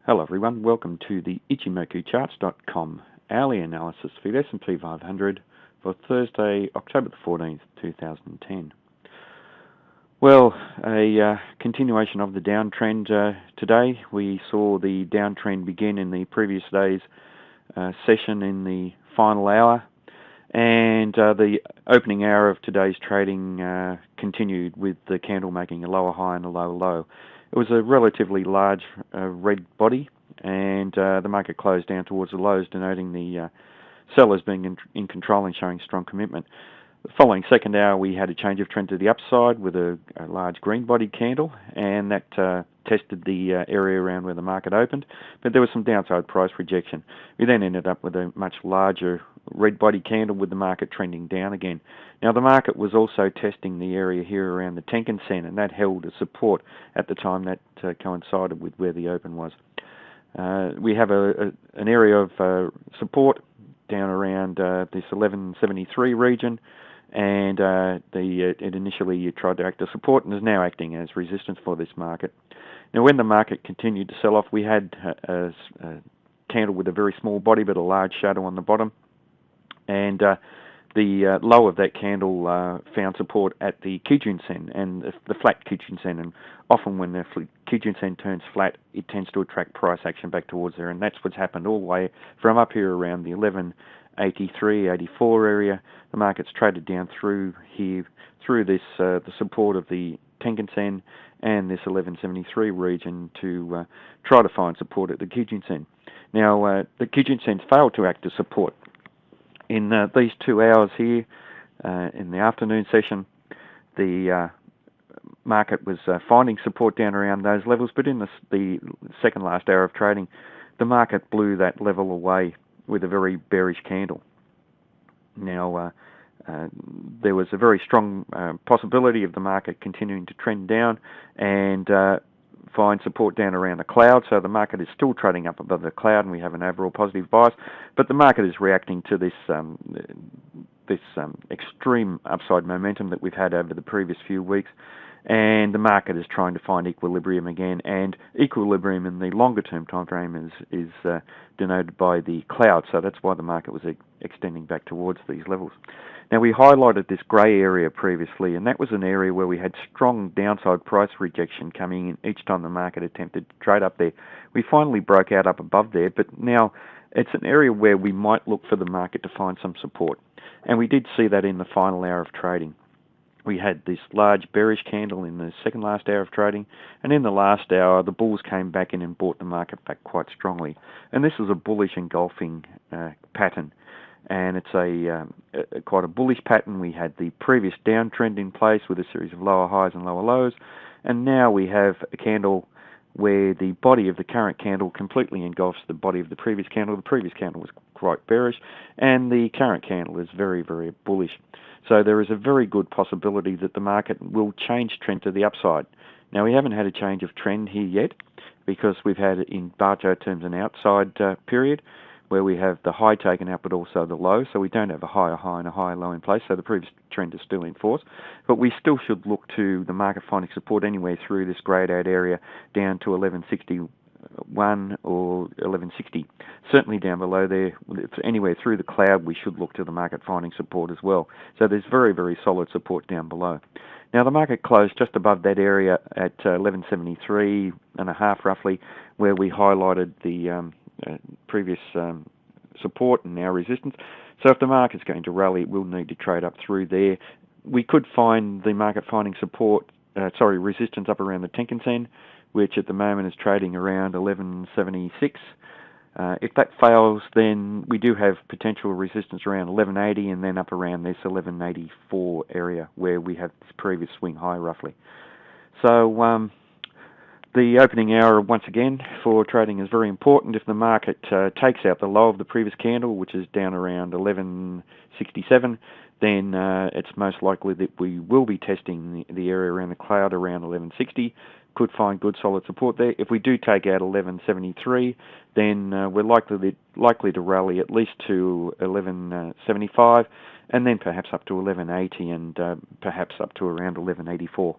Hello everyone, welcome to the IchimokuCharts.com hourly analysis for the SP 500 for Thursday, October the 14th, 2010. Well, a continuation of the downtrend today. We saw the downtrend begin in the previous day's session in the final hour, and the opening hour of today's trading continued with the candle making a lower high and a lower low. It was a relatively large red body, and the market closed down towards the lows, denoting the sellers being in control and showing strong commitment. The following second hour, we had a change of trend to the upside with a large green-bodied candle, and that tested the area around where the market opened, but there was some downside price rejection. We then ended up with a much larger red-bodied candle with the market trending down again. Now, the market was also testing the area here around the Tenkan-sen, and that held a support at the time that coincided with where the open was. We have an area of support down around this 1173 region, and it initially tried to act as support and is now acting as resistance for this market. Now, when the market continued to sell off, we had a candle with a very small body but a large shadow on the bottom, and the low of that candle found support at the Kijun-sen and the flat Kijun-sen, and often when the Kijun-sen turns flat, it tends to attract price action back towards there, and that's what's happened all the way from up here around the 1183, 84 area. The market's traded down through here, through this the support of the Tenkan-sen and this 1173 region to try to find support at the Kijun-sen. Now, the Kijun-sen's failed to act as support. In these 2 hours here, in the afternoon session, the market was finding support down around those levels, but in the second last hour of trading, the market blew that level away with a very bearish candle. Now, there was a very strong possibility of the market continuing to trend down and find support down around the cloud, so the market is still trading up above the cloud and we have an overall positive bias, but the market is reacting to this extreme upside momentum that we've had over the previous few weeks, and the market is trying to find equilibrium again, and equilibrium in the longer term time frame is denoted by the cloud, so that's why the market was extending back towards these levels. Now, we highlighted this grey area previously, and that was an area where we had strong downside price rejection coming in each time the market attempted to trade up there. We finally broke out up above there, but now it's an area where we might look for the market to find some support, and we did see that in the final hour of trading. We had this large bearish candle in the second last hour of trading, and in the last hour, the bulls came back in and bought the market back quite strongly. And this is a bullish engulfing pattern, and it's quite a bullish pattern. We had the previous downtrend in place with a series of lower highs and lower lows, and now we have a candle where the body of the current candle completely engulfs the body of the previous candle. The previous candle was quite bearish, and the current candle is very, very bullish. So there is a very good possibility that the market will change trend to the upside. Now, we haven't had a change of trend here yet because we've had, in bar chart terms, an outside period where we have the high taken out but also the low, so we don't have a higher high and a higher low in place, so the previous trend is still in force. But we still should look to the market finding support anywhere through this greyed out area down to 1161 or 1160. Certainly down below there, if anywhere through the cloud, we should look to the market finding support as well. So there's very, very solid support down below. Now, the market closed just above that area at 1173.5 roughly, where we highlighted the previous support and now resistance. So if the market's going to rally, it will need to trade up through there. We could find the market finding resistance up around the Tenkan-sen, which at the moment is trading around 1176. If that fails, then we do have potential resistance around 1180 and then up around this 1184 area where we have this previous swing high roughly. So the opening hour, once again, for trading is very important. If the market takes out the low of the previous candle, which is down around 1167, then it's most likely that we will be testing the area around the cloud around 1160. Could find good solid support there. If we do take out 1173, then we're likely to rally at least to 1175, and then perhaps up to 1180 and perhaps up to around 1184.